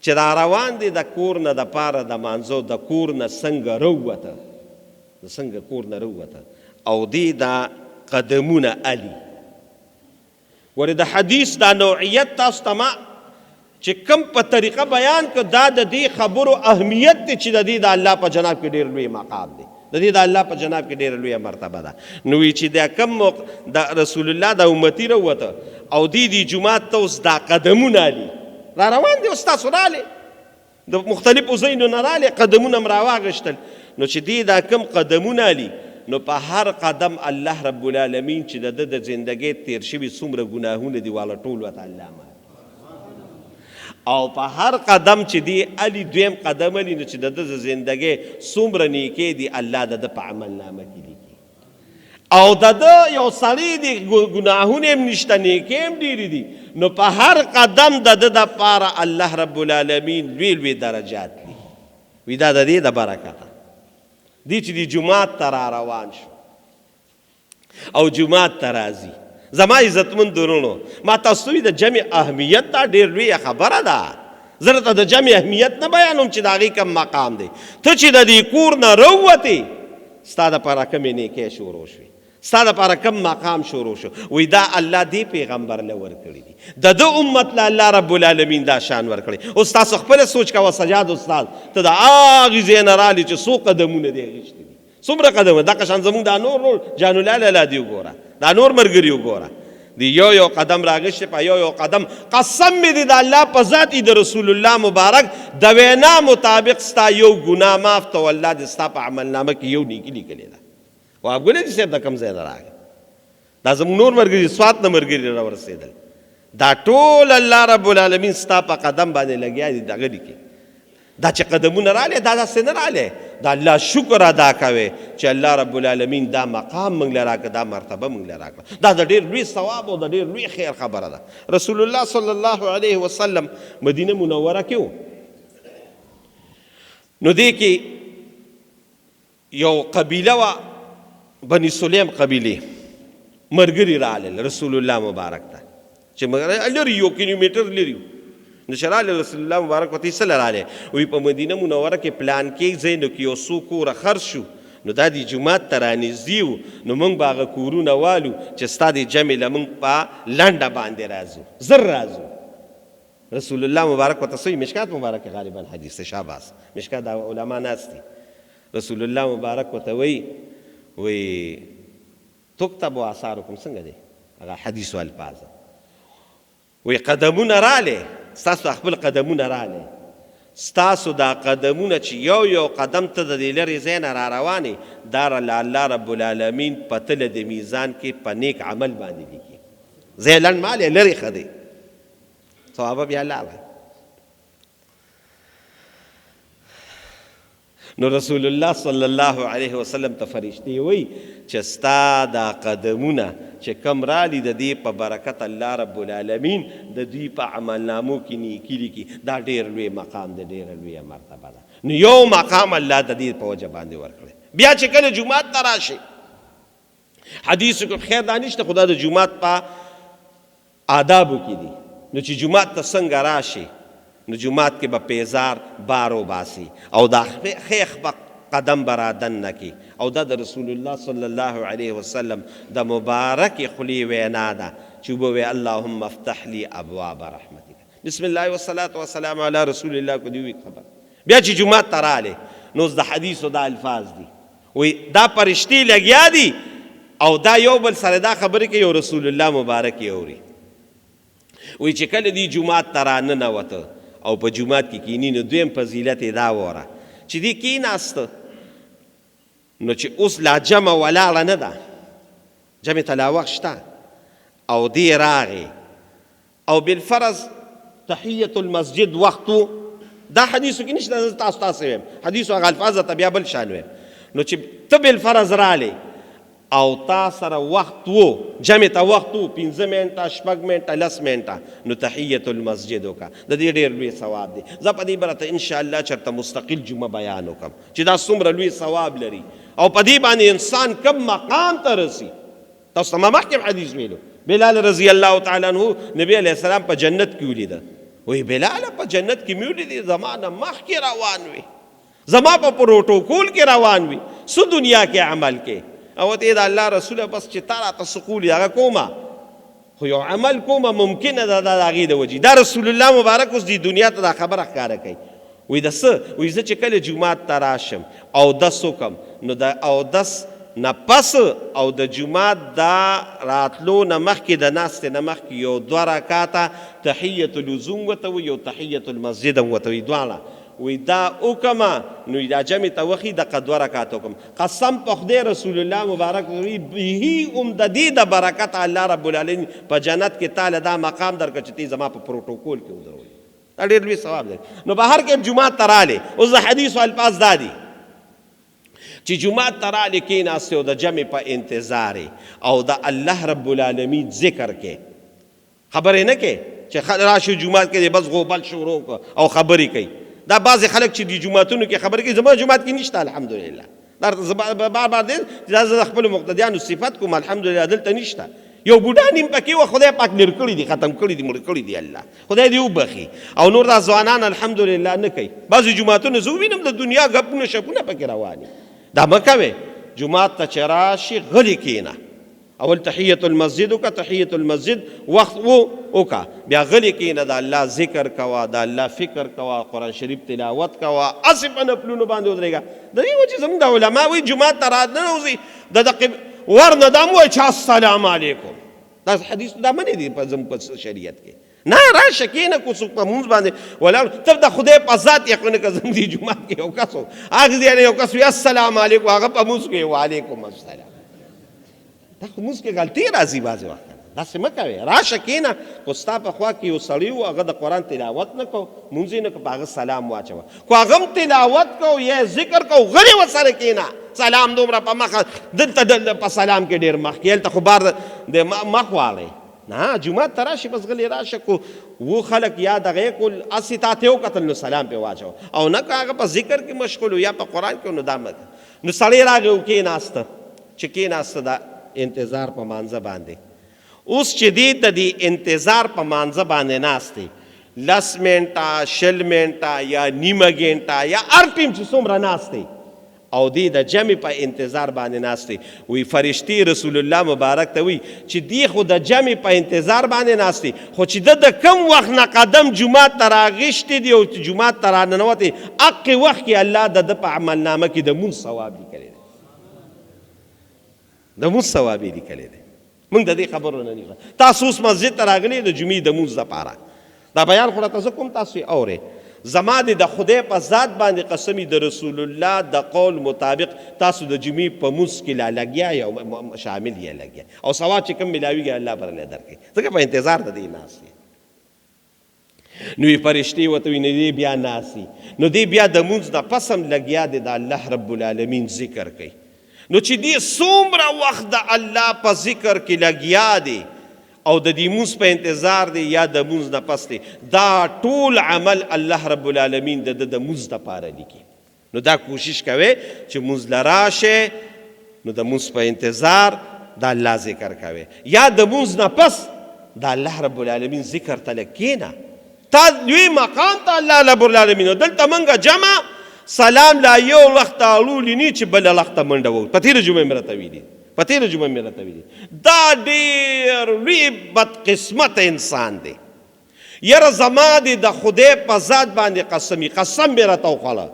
چې را روان دی د کور نه د پاره د مانځو د کور نه څنګه رووته، د څنګه کور نه رووته او دې دا قدمونه علي. ورې د حدیث دا نوعیت تاسو ته ما چې کم په طریقه بیان که دا د دې خبرو اهمیت دی چې د دې د الله په جناب کې ډېر لوی مقام دی، د دې د الله په جناب کې ډېره لویه مرتبه ده. نو وی چې دا کم د رسول الله د امتي راووته او دې جومات ته اوس دا قدمونه علي را روان دي. اوس تاسو رالې د مختلفو ځایونو نه رالې قدمونه م راواغېشتل. نو چې دې دا کم قدمونه علي نو په هر قدم الله رب العالمین چې د ده د زندګۍ تیر شوي څومره ګناهونه دي والا ټول ورته الله معاف او په هر قدم چې دی علي دویم قدم علي نو چې د ده د زندګۍ څومره نیکۍ دي الله د ده په عمل نامه کې لیکي او د ده یو سړی دی ګناهونه هم نشته نیکۍ هم ډېرې دي نو په هر قدم د ده دپاره الله رب العالمین لوی لوی درجات دي وي دا د دې د برکته دی چې دی جومات ته را روان شو او جومات ته راځي زما عزتمند درونو ما تاسو ته د جمع اهمیت دا ډېر لویه خبره ده زه درته د جمع اهمیت نه بیانوم چې د هغې کوم مقام دی ته چې د دې کور نه راووتې ستا دپاره کومې نیکۍ شروع شوې ستا دپاره کوم مقام شروع شو وایي دا الله دې پیغمبر له ورکړي دي د ده امت له الله رب العالمین دا شان ورکړی اوس تاسو خپله سوچ کوه سجاد استاد ته د هغې ځای نه رالې چې څو قدمونه دې اخیستي دي څومره قدمونه دغه شان زموږ دا نور جانالله لالا دي وګوره دا نور ملګري وګوره دی یو قدم راغشته په یو قدم قسم می دی د الله په ذات د رسول الله مبارک د وینا مطابق ستا یو ګناه معاف ته الله دې ستا په عمل نامه کې یو نیکي لیکلې ده وابګولې چې صاحب د کوم ځای نه راغی دا زموږ نور ملګري سوات نه ملګري راورسېدل دا ټول الله رب العالمین ستا په قدم باندې لګیا دي دغه لیکي دا چې قدمونه رالی دا داسې نه رالی دا الله شکر ادا کوي چې الله رب العالمین دا مقام موږ له راکړه دا مرتبه موږ له راکړه دا د ډېر لوی ثواب او د ډېر لوی خیر خبره ده رسول الله صلی الله علیه وسلم مدینه منوره کې و نو دې کې یو قبیله وه بني سلیم قبیلې ملګري رالل رسول الله مبارک ته چې لرې یو کیلومیټر لرې نو چې راغلی رسول الله مبارک ورته یې څه له راغلی وایي په مدینه منوره کې پلان کې ځای نو کې یو څو کوره خرڅ شو نو دا د جومات ته رانږدې وو نو موږ به هغه کورونه والو چې ستا د جمع له موږ په لنډه باندې راځو زر راځو رسول الله مبارک ورته څه مشکات مبارک غالبا حدیث شاباس مشکات دا علما ناست دي رسول الله مبارک ورته وایي تکتب آثارکم څنګه دی هغه حدیث و الفاظ وایي قدمونه رالی ستاسو خپل قدمونه رالی ستاسو دا قدمونه چې یو قدم ته د دې لرې ځای نه را روانې دا الله رب العالمین په تله د میزان کې په نیک عمل باندې لیکي ځای لنډ مال یې لرې ښه دی ثوابه بیا لاړه نو رسول الله صلی الله علیه وسلم ته فرشتې وایي چې ستا دا قدمونه چې کم رالی د دې په برکت الله رب العالمین د دوی په عملنامو کې نیکي لیکي دا ډېر لوی مقام دی ډېره لویه مرتبه ده نو یو مقام الله د دې په وجه باندې ورکړی بیا چې کله جومات ته راشي حدیثو کې خیر دا نشته خو دا د جومات په آدابو کې دي نو چې جومات ته څنګه راشي نو جومات کې به پیزار بارو باسي او دا خیخ به قدم برادن نکی او دا د رسول الله صلی الله علیه وسلم د مبارک خلی وینا ده چې وبوي اللهم افتح لي ابواب رحمتك بسم الله والصلاه والسلام علی رسول الله کو دی خبر بیا چې جمعه تراله نو د حدیث او د الفاظ دي وی دا پرشتي لګیا دي او دا یو بل سره دا خبره کې یو رسول الله مبارک یوري وی چې کله دی جمعه ترانه نه وته او په جمعات کې کینی نو دویم فضیلت دا وره چې دی کیناسته نو چې اوس لا جمع ولاړه نه ده جمع ته لا وخت شته او دی راغی او بالفرض تحیت المسجد وختو دا حدیثو کې نشته تاسو ویم حدیثو هغه الفاظ ته بیا بل شان ویم نو چې ته بالفرض رالی او تا سره وخت وو جمع ته وخت وو 15 منټه 6 منټه 10 منټه نو تحیت المسجد وکړه د دې ډېر لوی ثواب دی زه په دې برته ان شاء الله چېرته مستقل جمعه بیان وکړم چې دا څومره لوی ثواب لري او په دې باندې انسان کم مقام ته رسي تاسو ته ما مخکې حدیث ویلو بلال رضی الله تعالی عنہ نبی علیه السلام په جنت کې ولیده وایي بلال په جنت کې مې ولیدې زما نه مخکې روان وي زما په پروټوکول کې روان وي څه دنیا کې عمل کې او ته د الله رسوله بس چې تا راته سقول هغه کومه خو یو عمل کومه ممکنه ده د هغې د وجې دا رسول الله مبارک اوس دې دنیا ته دا خبره ښکاره کوي وایي د څه وایي زه چې کله جومات ته راشم اودس وکړم نو د اودس نه پس او د جومات دا راتلو نه مخکې د ناستې نه مخکې یو 2 رکاته تحیت اللزوم ورته وایي یو تحیت المسجد هم ورته وایي دواړه وی دا وکما نو دا جمع ته وخی دغه 2 رکعات وکم قسم په خدای رسول الله مبارک وی به د دې د برکت الله رب العالمین په جنت کې تعالی دا مقام درکړي چې زما په پروتوکول کې ودرول دا ډېر لوی ثواب دی. نو بهر کې جمعه تراله اوس د حدیث الفاظ دادي چې جمعه تراله کې ناسته او د جمع په انتظار او د الله رب العالمین ذکر کې خبرې نه کې چې راشي جمعه کې بس غوبل شروع او خبرې کوي. دا بعض خلک چې د جمعتونو کې خبرې کوي زما جمعات کې نشته الحمدلله دا بار بار دی دا زه خپل مقتدیانو صفت کوم الحمدلله دلته نشته. یو بوډا نیم پکې و خدای پاک لر کړی دی ختم کړی دی مړ کړی دی الله خدای دې وبخي او نور دا ځوانان الحمدلله نه کوي. بعض جمعتونو زه وینم د دنیا غپونه شپونه پکې رواني دا مکوي. جمعات ته چې راشي غلي کېنه اول تحیت المسجد کا تحیت المسجد وقت وہ اوکا بیا غلی کېنه د الله ذکر کوا د الله فکر کوا قرآن شریف تلاوت کوا اصف ان پلونو باندې ودرېږه. د دې وجې زموږ د علما وایي جمعات ته راننوځي د دقې ورنه دا مو وایي چې السلام علیکم دا حدیث دا منې دي په زموږ په شریعت کې نه راشه کېنه کو څوک په مونځ باندې ولاړ ته د خدای په ذات یقین که زموږ د جمعات کې یو کس و هغه ځای یو کس وي السلام علیکم هغه په مونځ کې وعلیکم السلام دا خو مونځ کې غلطي راځي بعضې وخت داسې مه کوې راشه کېنه خو ستا په خوا کې یو سړی و هغه د قرآن تلاوت نه کو مونځ یې نه کو په هغه سلام واچوه خو هغه هم تلاوت کو یا ذکر کو غلې ورسره کېنه سلام دومره په مخه دلته په سلام کې ډېر مخکې هلته خو بار د مخ واړی نه جمعات ته راشي بس غلې راشه کو و خلک یا دغه کول اسې تا ته وکتل نو سلام پې واچوه او نه که هغه په ذکر کې مشغول یا په قرآن کې نو دا مه نو سړی راغی و کېناسته چې کېناسته دا انتظار په مانځه باندې اوس چې دی د دې انتظار په مانځه باندې ناست دی 10 منټه 20 منټه یا نیمه ګنټه یا هر ټیم چې څومره ناست دی او دی د جمع په انتظار باندې ناست دی وی فرشتي رسول الله مبارک ته وی چې دی خو د جمع په انتظار باندې ناست دی خو چې د کم وخت نه قدم جمعات ته راغشتی دی او جمعات ته راننوتی هغې وخت کې الله د په عملنامه کې د مونځ ثواب لیکلی دی د مونځ ثواب یې لیکلی دی. موږ د دې خبرو نه نه تاسو اوس مسجد ته راغلي د جمعې د مونځ دپاره دا بیان خو راته زه کوم تاسو یې اورئ زما د خدای په ذات باندې قسمي د رسول الله د قول مطابق تاسو د جمعې په مونځ کې لا لګیا یا شامل یې لګیا او ثواب چې کوم ملاویږي الله برله درکوي ځکه په انتظار د دې ناست نو یې فرشتې ورته وي نو دې بیا ناست نو دې بیا د مونځ نه پس هم لګیا دی د الله رب العالمین ذکر کوي نو چې دې څومره وخت د الله په ذکر کې لګیا دی او د دې مونځ په انتظار دی یا د مونځ نه پس دی دا ټول عمل الله رب العالمین د مونځ دپاره لیکي. نو دا کوشش کوئ چې مونځ له راشه نو د مونځ په انتظار د الله ذکر کوئ یا د مونځ نه پس د الله رب العالمین ذکر ته لږ کښېنه تا لوی مقام ته الله رب العالمین دلته موږ جمع سلام لا یو وخت اړولي نه چې بله وخته منډه وو په تېره جمعه مې راته ویلي په تېره جمعه مې راته ویلي دا ډېر لوی بدقسمته انسان دی. یاره زما دی د خدای په ذات باندې قسم مې راته وخوړه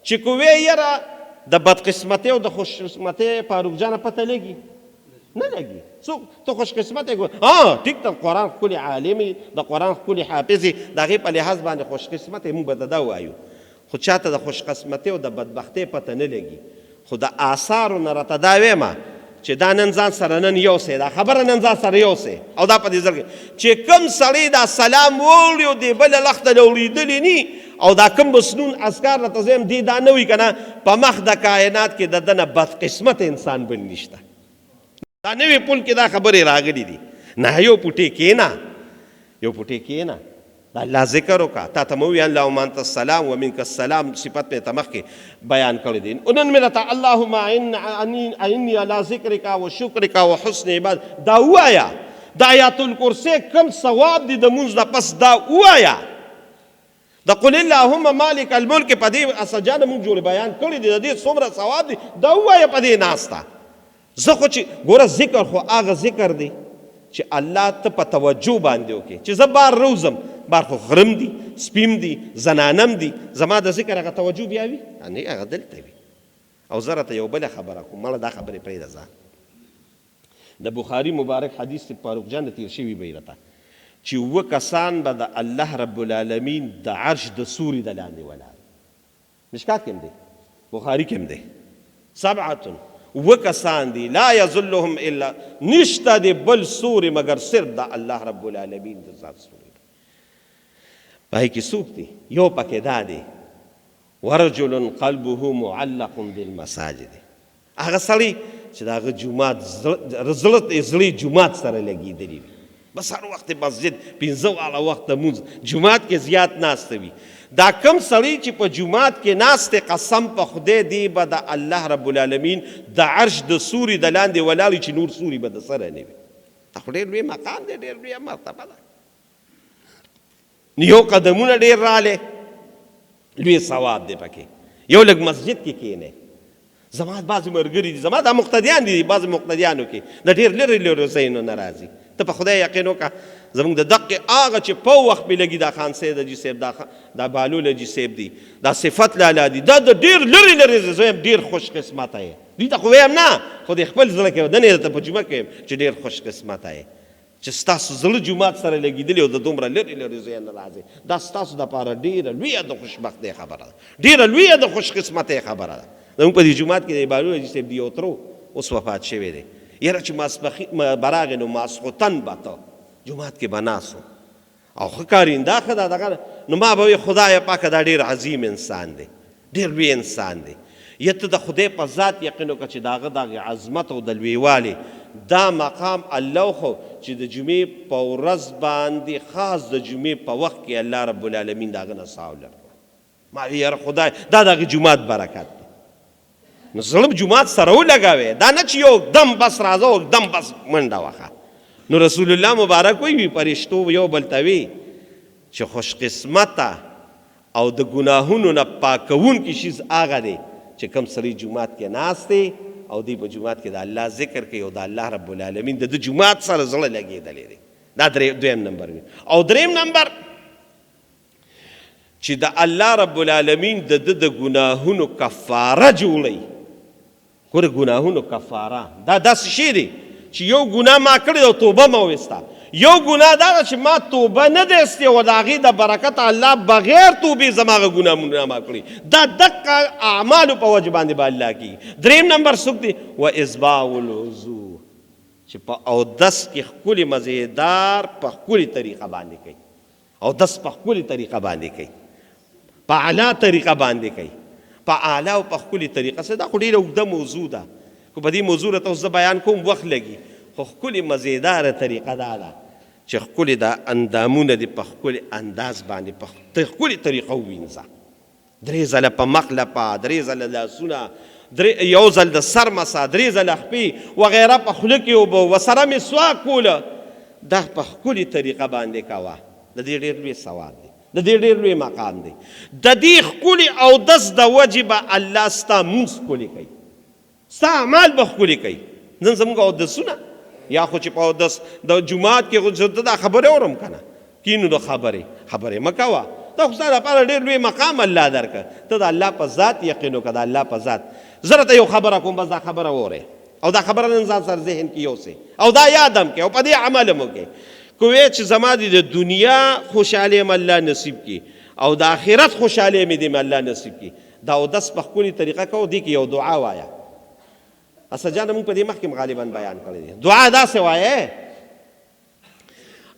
چې که وې یاره د بدقسمتۍ او د خوشقسمتۍ فاروق جانه پته لګي نه لګي څوک ته خوش قسمت یې ټیک ته قرآن ښکلې عالم د قرآن ښکلې حافظ د هغې په لحاظ باندې خوش قسمت یې موږ به د دا وایو خو چاته د خوش قسمتۍ او د بدبختۍ پته نه لګي خو د آثارو نه راته دا ویمه چې دا نن ځان سره نن یو سې دا خبره نن ځان سره یو سې او دا په دې ځل کې چې کوم سړی دا سلام ووړي او دې بله لخته نه اورېدلي ني او دا کوم مسنون اذکار راته زه یم دې دا نه وي که نه په مخ د کائنات کې د ده نه بدقسمت انسان بل نشته دا نوې پل کې دا خبرې راغلي دي نه یو پوټې کښېنه یو پوټې کښېنه د الله ذکر وکړه تا ته مه ووایي اللهم انت السلام ومنک السلام صفت مې ته مخکې بیان کړی دی نن مې راته اللهم اعني علی ذکرک و شکرک و حسن عبادت دا ووایه د آیات الکرسۍ کم ثواب دی د مونځ نه پس دا ووایه د قل اللهم مالک الملک په دې اسجانه مونږ جوړې بیان کړی دی د دې څومره ثواب دی دا ووایه په دې ناسته زه خو چې ګوره ذکر خو هغه ذکر دی چې الله ته په توجه باندې وکړي چې زه بار روزم بار خو غرم دي سپیم دي زنانم دي زما د ذکر هغه توجه بیا وي نه هغه دلته وي او زه راته یو بله خبره کوم مړه دا خبرې پرېږده ځه د بخاري مبارک حدیث فاروق جان تیر شوي به یې راته چې 2 کسان به د الله رب العالمین د عرش د سوري د لاندې ولاړ مشکات کې هم دی، بخاري کې هم دی. 7 وکسان دي لا یظلهم الا نشته دی بل سوري مگر صرف د الله رب العالمین د ذات سوري. پای کې څوک دی؟ یو پکې دا دی ورجل قلبه معلق بالمساجد. هغه سړی چې د هغه جومات زړه جومات سره لګېدلی وي، بس هر وخت مسجد 15 واړه وخت لمونځ جومات کې زیات ناسته وي. دا کم سړی چې په جومات کې ناست دی قسم په خدای دی به د الله رب العالمین د عرش د سوري د لاندې ولاړ چې نور سوري به د سره نه وي. دا خو ډېر لوی مقام دی، ډېر لویه مرتبه ده. یو قدمونه ډېر رالی لوی ثواب دی پکې. یو لږ مسجد کې کښېنئ. زما بعضې ملګري دي، زما دا مقتدیان دي، بعضې مقتدیانو کې د ډېر لرې لرې ځایونو نه راځي. ته په خدای یقین وکړه زموږ د دقې هغه چې په وخت پې لګي دا خان صاحب د جي صاحب دا بهلول جي صاحب دي، دا صفت لالا دي، دا د ډېر لرې لرې زه یم ډېر خوش قسمته یې. دوی ته خو ویم نه، خو د خپل زړه کې دنې درته په جمعه کې یم چې ډېر خوش قسمته یې چې ستاسو زړه جومات سره لګېدلي او د دومره لرې لرې ځایه نه راځئ. دا ستاسو دپاره ډېره لویه د خوشبختۍ خبره ده، ډېره لویه د خوش قسمتۍ خبره ده. زموږ په دې جومات کې د بهلول جي صاحب د یو ترو اوس وفات شوی دی. یاره چې براغې نو ماسخوتن به ته جومات کې به ناست و او ښه کارنده ښه ده دغه نو ما به وی خدایه پاکه دا ډېر عظیم انسان دی، ډېر لوی انسان دی. یا ته د خدای په ذات یقین وکړه چې د هغه دغې عظمت او د لویوالي دا مقام الله خو چې د جمعې په ورځ باندې خاص د جمعې په وخت کې الله رب العالمین د هغه نه ساو لرکړه. ما وی یاره خدای دا د هغې جومات برکت دی. نو زړه جومات سره ولګوې، دا نه چې یو دم بس راځه او دم بس منډه وخه. نو رسول الله مبارک وی پرشتو یو بل ته وی چې خوش قسمته او د ګناهونو نه پاکونکی شیز هغه دی چې کوم سړی جومات کې ناست دی او دی په جومات کې د الله ذکر کوي او د الله رب العالمین د جومات سره زړه لګېدلی دی. دا دویم نمبر وي. او دریم نمبر چې د الله رب العالمین د د ګناهونو کفاره جوړوي. ګوره ګناهونو کفاره دا داسې شی دی چې یو ګناه ما کړی او توبه مه ویسته. یو ګناه دا ده چې ما توبه نه دی ایستې او د هغې د برکته الله بغیر توبې زما هغه ګناهونه ما کړي. دا دقه اعمالو په وجه باندې به الله کېږي. دریم نمبر څوک دی؟ و اصباغ الوضو چې په اودس کې ښکلې مزېدار په ښکلې طریقه باندې کوي. اودس په ښکلې طریقه باندې کوي، په اعلی طریقه باندې کوي، په اعلی او په ښکلې طریقه سره. دا خو ډېره اوږده موضوع ده، خو په دې موضوع راته اوس زه بیان کوم وخت لګي. خو ښکلې مزېداره طریقه دا ده چې ښکلې دا اندامونه دې په ښکلې انداز باندې په ښکلې طریقه ووینځه. 3 ځله په مخ لپه، 3 ځله لاسونه، یو ځل د سر مسه، 3 ځله خپې وغیره په خوله کې اوبه ورسره مسواک کوله. دا په ښکلې طریقه باندې کوه. د دې ډېر لوی ثواب دی، د دې ډېر لوی مقام دی. د دې ښکلې اودس د وجې به الله ستا مونځ ښکلې کوي، ستا اعمال به ښکلې کوي. نن زموږ اودسونه یا خو چې په اودس د جومات کې خو زه دا خبرې اورم که نه کینو د خبرې مه کوه. دا خو ستا لپاره ډېر لوی مقام الله درکړه. ته د الله په ذات یقین وکړه، د الله په ذات. زه راته یو خبره کوم، بس دا خبره واورئ او دا خبره نن ځان سره ذهن کې یوسئ او دا یاد هم کړئ او په دې عمل هم وکړئ. که وایې چې زما د دنیا خوشحالي هم الله نصیب کړي او د آخرت خوشحالي مې دې الله نصیب کړي. دا اودس په ښکلې طریقه کوو. دې کې یو دعا وایه. اسد جان موږ په دې مخکې غالبا بیان کړی دی. دعا داسې وایه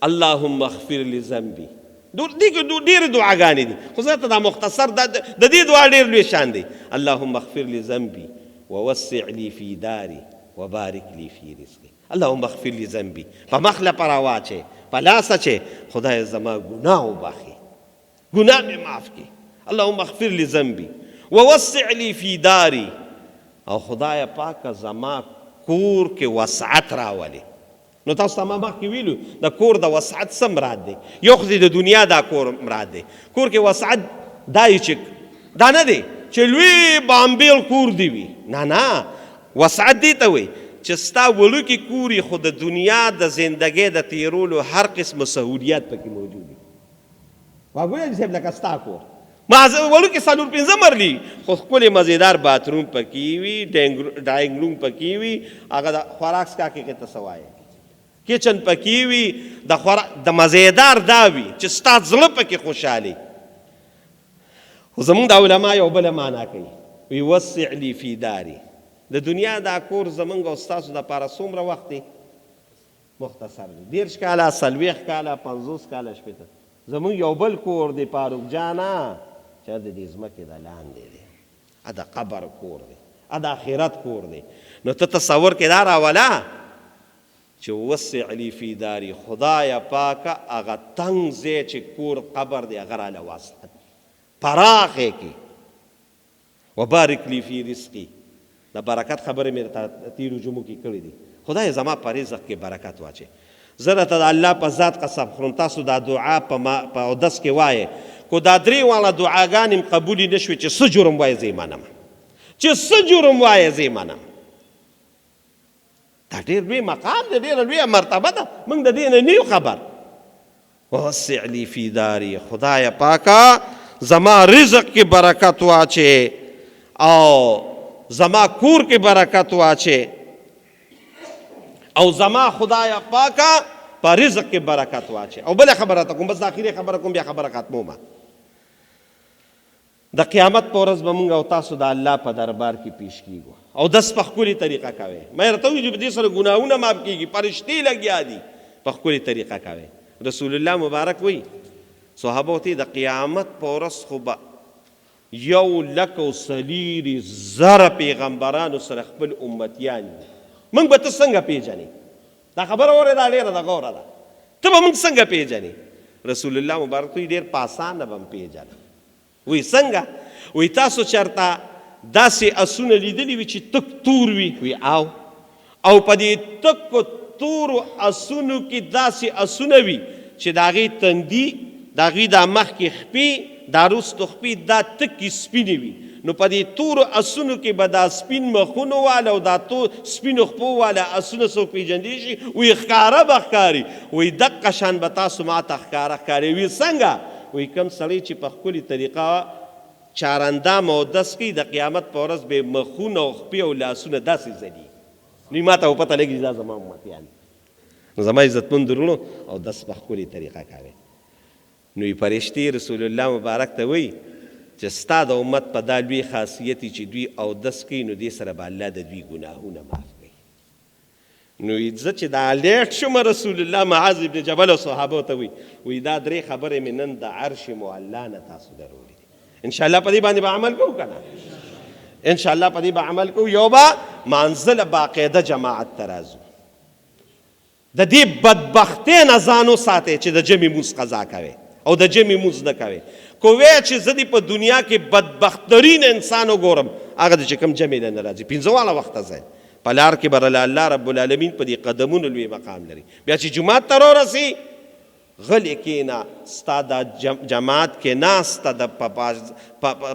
اللهم اغفر لي ذنبي. دې کې ډېرې دعاګانې دي خو زه ته دا مختصر د دې دعا ډېر لوی شان دی. اللهم اغفر لي ذنبي ووسع لي في داري وبارك لي في رزقي. اللهم اغفر لي ذنبي په مخ لپاره واچې، په لاسه چې خدای زما ګناه وبخي، ګناه مې معاف کړي. اللهم اغفر لي ذنبي ووسع لي في داري او خدای پاکه زما کور کې وسعت راولي. نو تاسو ته ما مخکې ویلو د کور د وسعت څه مراد دی. یو خو د دنیا دا کور مراد دی. کور کې وسعت دا چې دا نه دی چې لوی بامبیل کور دی وي، نه وسعت دی ته وایي چې ستا وړوکي کور یې خو د دنیا د زندګۍ د تېرولو هر قسم سهولیات پکې موجود دي. واګوره صاحب لکه ستا کور وړوکې 4-5 مرلي خو ښکلې مزېدار باتروم پکې وي، ډاینګ روم پکې وي، هغه د خوراک څښاک کې ته څه وایې، کچن پکې وي، د مزېدار دا وي چې ستا زړه پکې خوشحالي. خو زمونږ د علما یو بله معنا کوي، وی وسع لی فی داری. د دنیا دا کور زمونږ او ستاسو دپاره څومره وخت دی؟ مختصر دی، 30 کاله، 40 کاله، 50 کاله، 80. زمونږ یو بل کور دی فاروق جانا چې د دې ځمکې د لاندې دی، د قبر کور دی، د آخرت کور دی. نو ته تصور کې دا راوله چې وسع لی فی داری، خدایه پاکه هغه تنګ ځای چې کور قبر دی هغه راله واسطه پراخ یې کړي. وبارک لی فی رزقی، د برکت خبرې مې تیرو جمعو کې کړې دي. خدای زما په رزق کې برکت واچوي. زه درته د الله په ذات قسم خورم، تاسو دا دعا په اودس کې وایې، کو دا درې واړه دعاګانې م قبولې نه شوې چې څه جرم وایې زه یې منم، چې څه جرم وایې زه یې منم. دا ډېر لوی مقام دی، ډېره لویه مرتبه ده، موږ د دې نه نه یو خبر. وسع لی فی داری، خدایه پاکه زما رزق کې برکت واچې او زما کور کې برکت واچې او زما خدایه پاکه په رزق کې برکت واچې. او بله خبره ته کوم، بس د آخري خبره کوم، بیا خبره ختمومه. د قیامت په ورځ به موږ او تاسو د الله په دربار کې پیش کیږو او دس په ښکلې طریقه کوئ. ما یې راته وویل چې په دې سره ګناهونه معاف کېږي، فرشتې لګیا دي، په ښکلې طریقه کوئ. رسول الله مبارک وایي صحابو ته د قیامت په ورځ خو به 1,40,000 پیغمبرانو سره خپل امتیان دي. موږ به ته څنګه پیژنې؟ دا خبره اورې، دا ډېره د غوره ده. ته به موږ څنګه پیژنې؟ رسول الله مبارک وایي ډېر په اسانه به م پیژنه. وی څنګه؟ وی تاسو چېرته داسې اسونه لیدلي وي چې تک تور وي؟ وی او په دې تکو تورو اسونو کې داسې اسونه وي چې د هغې تندي، د هغې دا مخکې خپې، دا وروستو خپې دا تکې سپینې وي. نو په دې تورو اسونو کې به دا سپین مخونو والا او دا سپینو خپو والا اسونه څوک پیژندلی شي؟ وی ښکاره به ښکاري. وی دقه شان به تاسو ما ته ښکاره ښکاري. وی څنګه؟ وی کوم سړی چې په ښکلې طریقه چاراندام او دس کوي، د قیامت په ورځ به مخونه او خپې او لاسونه داسې ځلي. نو ما ته به پته لګي دا زما امتیان. نو زما عزتمند وروڼو او دس په ښکلې طریقه کوي. نو فرشتې رسول الله مبارک ته وایي چې ستا د امت په دا لوی خاصیت چې دوی اودس کوي، نو دې سره به الله د دوی ګناهونه معاف کوي. نو زه چې دا لیټ شوم، رسول الله معاذ ابن جبل او صحابو ته وایي دا درې خبرې مې نن د عرش معلا نه تاسو درولې دي. انشاءالله په دې باندې به عمل کوو که نه؟ انشاءالله په دې به عمل کوو. یو به مانځله باقاعده جماعت ته راځو، د دې بدبختۍ نه ځان وساتئ چې د جمعې مونځ قضا کوئ او د جمعې مونځ نه کوئ. کو وی چې زه دې په دنیا کې بدبخترین انسان وګورم، هغه د چې کوم جمعې نه راځي، 5 واړه وخته ځای په لار کې به الله رب العالمین په دې قدمونو لوی مقام لري. بیا چې جومات ته رارسي، غلی کښېنه، ستا دا جماعت کې ناسته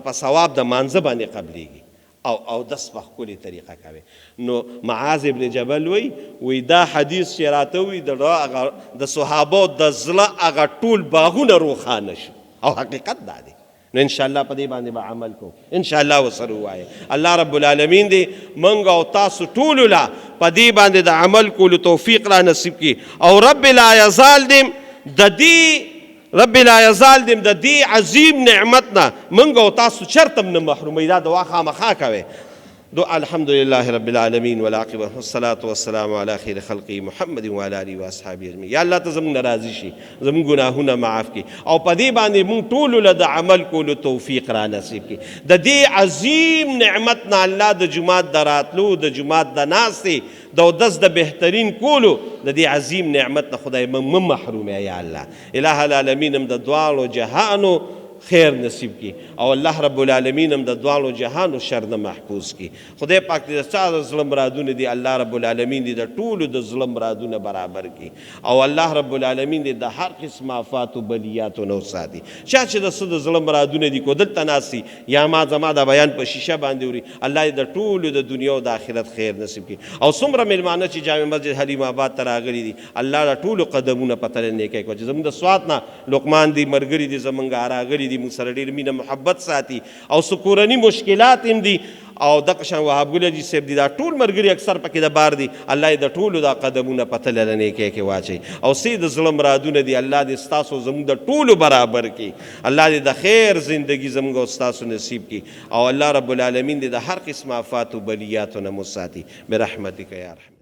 په ثواب د مانځه باندې قبلیږي او دس په ښکلې طریقه کوي. نو معاذ ابن جبل وی دا حدیث چې راته وي د صحابو د زړه هغه ټول باغونه روښانه شو او حقیقت دا دی. نو انشاءالله په دې باندې به عمل کوو، انشاءالله ورسره ووایه. الله رب العالمین دې موږ او تاسو ټولو له په دې باندې د عمل کولو توفیق را نصیب کړي او رب لا یزال دې د دې عظیم نعمت نه موږ او تاسو چرته هم نه محروموي. دا دعا خامخا کوئ. الحمد لله رب العالمین والعاقبة والصلاة والسلام على خیر خلقه محمد وعلى آله واصحابه اجمعین. یا الله ته زموږ نه راضي شي، زموږ ګناهونه معاف کړي او په دې باندې موږ ټولو له د عمل کولو توفیق را نصیب کړي. د دې عظیم نعمت نه الله د جومات د راتلو، د جومات د ناستې، د اودس د بهترین کولو، د دې عظیم نعمت نه خدای موږ مه محروموي. یا الله الہ العالمین هم د دواړو جهانو خیر نصیب کی او الله رب العالمین هم د دواړو جهانو شر نه محفوظ کی. خدای پاک دې د چا د زړه مرادونه دي الله رب العالمین دې د ټولو د زړه مرادونه برابر کی او الله رب العالمین دې د هر قسم آفات او بلیاتو نه وساتي. چا چې د څه د زړه مرادونه دي کو دلته ناستي یا ما زما د بیان په شیشه باندې وري، الله دې د ټولو د دنیا او د آخرت خیر نصیب کی. او څومره میلمانه چې جامع مسجد حلیم آباد ته راغلي دي، الله د ټولو قدمونه په تله نیکۍ کوي. چې زموږ د سوات نه لقمان دي مرګري دي زمونږ راغلي دي موږ سره ډېر مینه محبت ساتي او څه کورني مشکلات هم دي او دغه شان وهاب ګل حاجي صاحب دي دا ټول ملګري اکثر پکې د بار دي الله یې د ټولو دا قدمونه په تله له نیکۍ کې واچوي او څه د زړه مرادونه دي الله دې ستاسو زموږ د ټولو برابر کړي الله دې د خیر زندگی زموږ او ستاسو نصیب کړي او الله رب العالمین دې د هر قسم آفات و بلیاتو نه مو ساتي برحمتک یا ارحم